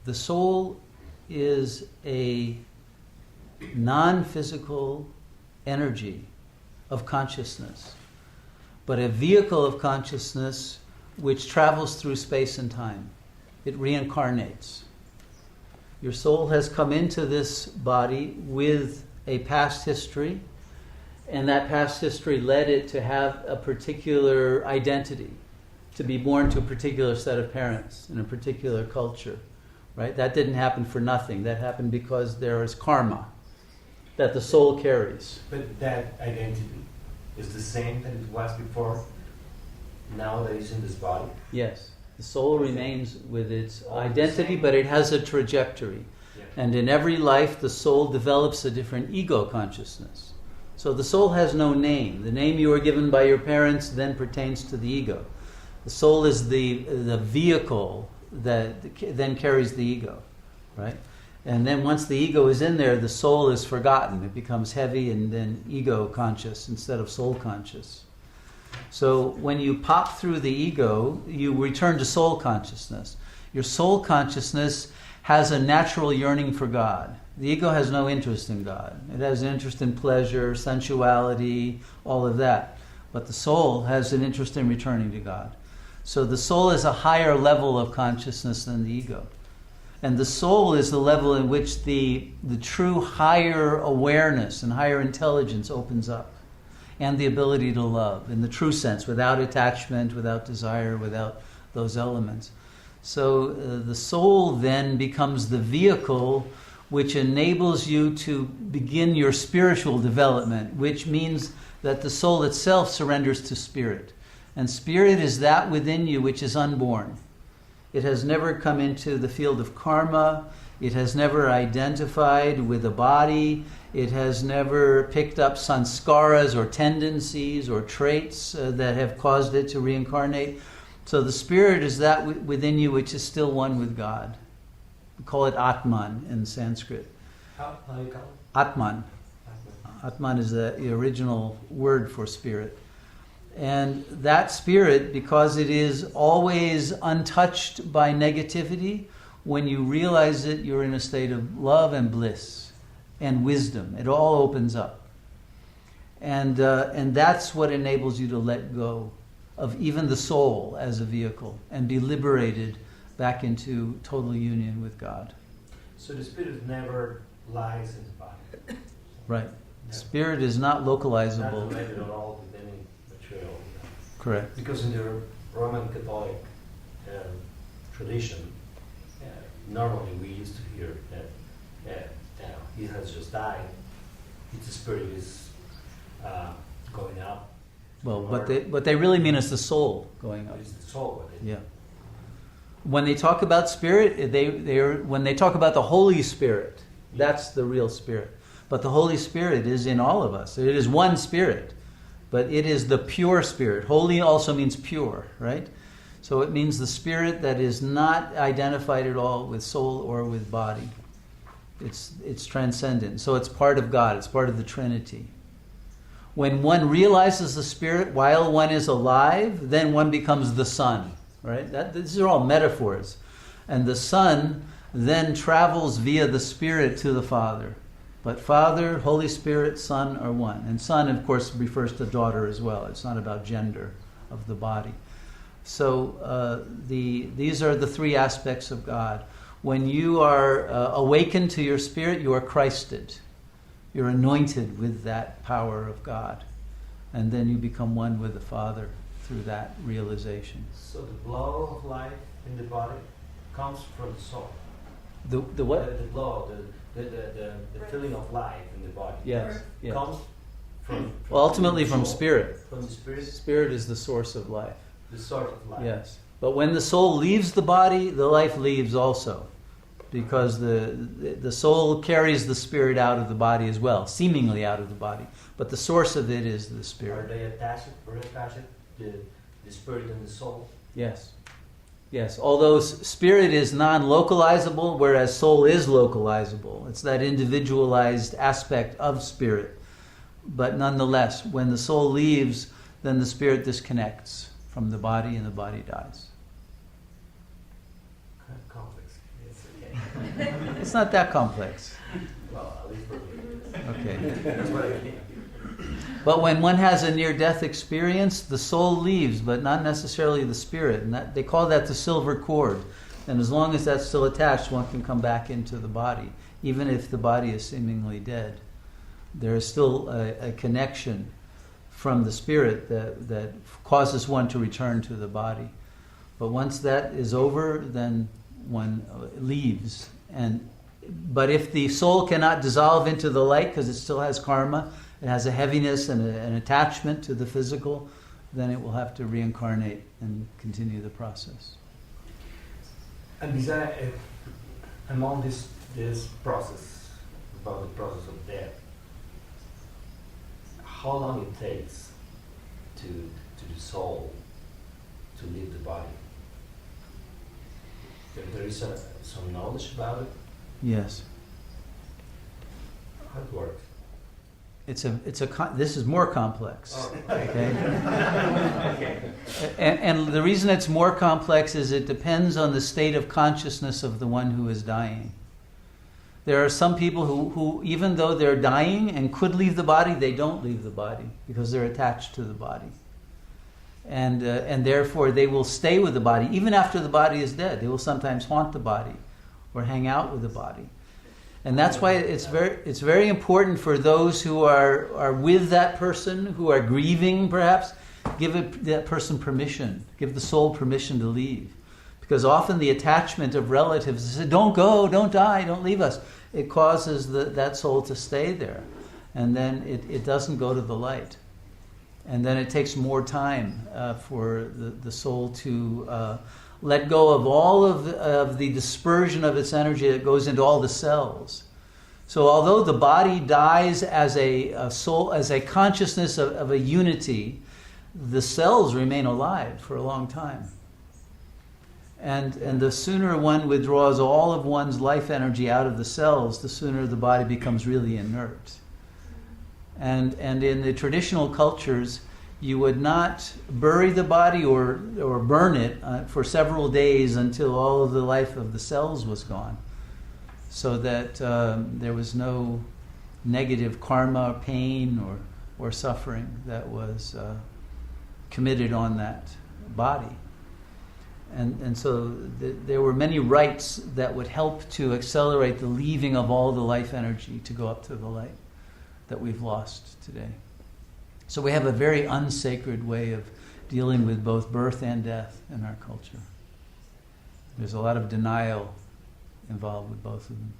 The soul is a non-physical energy of consciousness, but a vehicle of consciousness which travels through space and time. It reincarnates. Your soul has come into this body with a past history, and that past history led it to have a particular identity, to be born to a particular set of parents in a particular culture, right? That didn't happen for nothing. That happened because there is karma that the soul carries. But that identity is the same that it was before, now that it's in this body? Yes. The soul remains with its identity, but it has a trajectory. Yeah. And in every life, the soul develops a different ego consciousness. So the soul has no name. The name you were given by your parents then pertains to the ego. The soul is the vehicle that then carries the ego, right? And then once the ego is in there, the soul is forgotten. It becomes heavy and then ego conscious instead of soul conscious. So when you pop through the ego, you return to soul consciousness. Your soul consciousness has a natural yearning for God. The ego has no interest in God. It has an interest in pleasure, sensuality, all of that. But the soul has an interest in returning to God. So the soul is a higher level of consciousness than the ego. And the soul is the level in which the true higher awareness and higher intelligence opens up. And the ability to love, in the true sense, without attachment, without desire, without those elements. So the soul then becomes the vehicle which enables you to begin your spiritual development, which means that the soul itself surrenders to spirit. And spirit is that within you which is unborn. It has never come into the field of karma. It has never identified with a body. It has never picked up sanskaras or tendencies or traits that have caused it to reincarnate. So the spirit is that within you which is still one with God. We call it Atman in Sanskrit. How do you call it? Atman. Atman is the original word for spirit. And that spirit, because it is always untouched by negativity, when you realize it, you're in a state of love and bliss and wisdom. It all opens up. And that's what enables you to let go of even the soul as a vehicle and be liberated back into total union with God. So the spirit never lies in the body. Right. Yeah. Spirit is not localizable. Not related at all with any material. Correct. Because in the Roman Catholic tradition, normally we used to hear that he has just died. His spirit is going up. Well, what they really mean is the soul going up. It's the soul. Yeah. When they talk about spirit, when they talk about the Holy Spirit, that's the real spirit. But the Holy Spirit is in all of us. It is one spirit, but it is the pure spirit. Holy also means pure, right? So it means the spirit that is not identified at all with soul or with body. It's transcendent. So it's part of God. It's part of the Trinity. When one realizes the spirit while one is alive, then one becomes the Son, right? These are all metaphors. And the Son then travels via the Spirit to the Father. But Father, Holy Spirit, Son are one. And Son, of course, refers to daughter as well. It's not about gender of the body. So these are the three aspects of God. When you are awakened to your spirit, you are Christed. You're anointed with that power of God. And then you become one with the Father through that realization. So the blow of life in the body comes from the soul. The what? The blow, the feeling of life in the body. Yes. Yes. Comes from Well, ultimately the from soul. spirit. From the spirit. Spirit is the source of life. The source of life. Yes. But when the soul leaves the body, the life leaves also. Because the soul carries the spirit out of the body as well, seemingly out of the body. But the source of it is the Are spirit. they attached? The spirit and the soul. Yes. Yes. Although spirit is non-localizable, whereas soul is localizable. It's that individualized aspect of spirit. But nonetheless, when the soul leaves, then the spirit disconnects from the body and the body dies. Complex. It's It's not that complex. Well, at least for me. Okay. That's what I think. But when one has a near-death experience, the soul leaves, but not necessarily the spirit. And they call that the silver cord. And as long as that's still attached, one can come back into the body, even if the body is seemingly dead. There is still a connection from the spirit that causes one to return to the body. But once that is over, then one leaves. But if the soul cannot dissolve into the light because it still has karma, it has a heaviness and an attachment to the physical, then it will have to reincarnate and continue the process. And besides, among this process, about the process of death, how long it takes to the soul to leave the body? There is some knowledge about it? Yes. How it works? This is more complex. Oh, Okay? okay. And the reason it's more complex is it depends on the state of consciousness of the one who is dying. There are some people who even though they're dying and could leave the body, they don't leave the body because they're attached to the body. And therefore they will stay with the body. Even after the body is dead, they will sometimes haunt the body or hang out with the body. And that's why it's very important for those who are with that person, who are grieving perhaps, give that person permission, give the soul permission to leave. Because often the attachment of relatives is, don't go, don't die, don't leave us. It causes that soul to stay there. And then it doesn't go to the light. And then it takes more time for the soul to let go of all of the dispersion of its energy that goes into all the cells. So although the body dies as a soul, as a consciousness of a unity, the cells remain alive for a long time. And the sooner one withdraws all of one's life energy out of the cells, the sooner the body becomes really inert. And in the traditional cultures, you would not bury the body or burn it for several days until all of the life of the cells was gone, so that there was no negative karma, pain, or suffering that was committed on that body. And so there were many rites that would help to accelerate the leaving of all the life energy to go up to the light that we've lost today. So we have a very unsacred way of dealing with both birth and death in our culture. There's a lot of denial involved with both of them.